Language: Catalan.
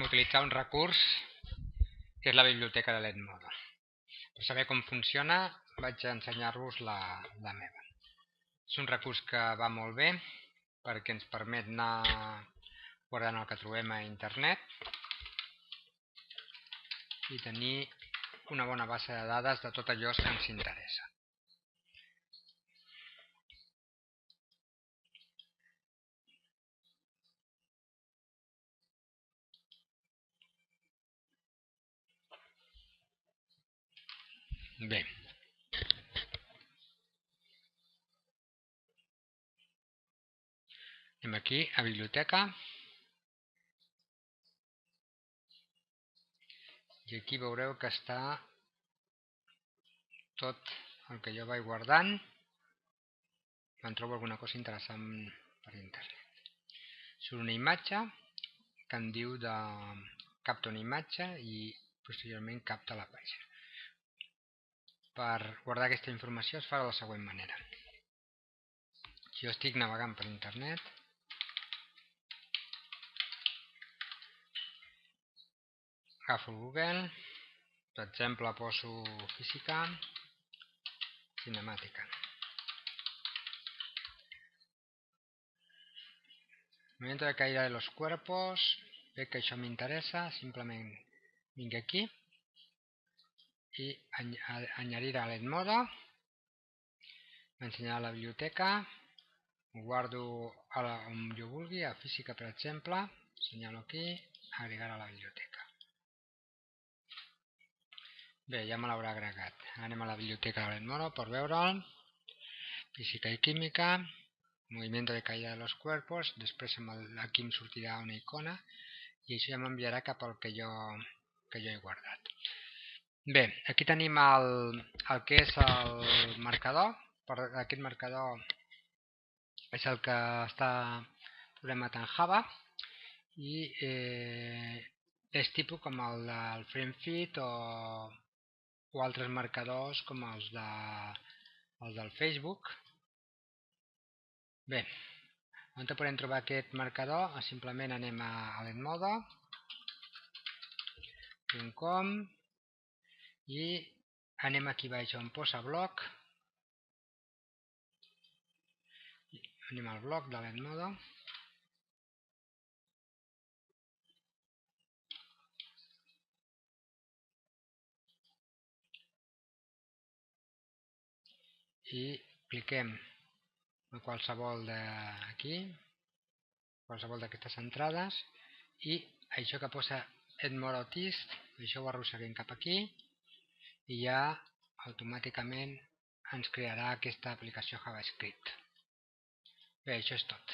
utilitzar un recurs que és la biblioteca de l'Edmodo. Per saber com funciona vaig ensenyar-vos la meva. És un recurs que va molt bé perquè ens permet anar guardant el que trobem a internet i tenir una bona base de dades de tot allò que ens interessa. Bé. Anem aquí a biblioteca i aquí veureu que està tot el que jo vaig guardant. Em trobo alguna cosa interessant per internet. Surt una imatge que em diu de capta una imatge i posteriorment capta la pàgina. Per guardar aquesta informació es fa de la següent manera. Si jo estic navegant per internet, agafo el Google, per exemple poso física cinemàtica. Movimiento de caída de los cuerpos, veig que això m'interessa, simplement vinc aquí i añadir a l'Edmodo, m'ensenyarà la biblioteca, ho guardo on jo vulgui, a física per exemple, senyalo aquí, agregar a la biblioteca. Bé, ja me l'haurà agregat. Anem a la biblioteca de l'Edmodo per veure'l. Física i química, movimiento de caída de los cuerpos, després aquí em sortirà una icona i això ja m'enviarà cap al que jo he guardat. Bé, aquí tenim el que és el marcador. Aquest marcador és el que està programat en Java i és tipus com el del FrameFit o altres marcadors com els del Facebook. Bé, on podem trobar aquest marcador? Simplement anem a l'edmodo.com i anem aquí baix on posa bloc. Anem al bloc de l'Edmodo. I cliquem a qualsevol d'aquí, qualsevol d'aquestes entrades i això que posa Edmodotist, això ho arrosseguem cap aquí i ja automàticament ens crearà aquesta aplicació JavaScript. Bé, això és tot.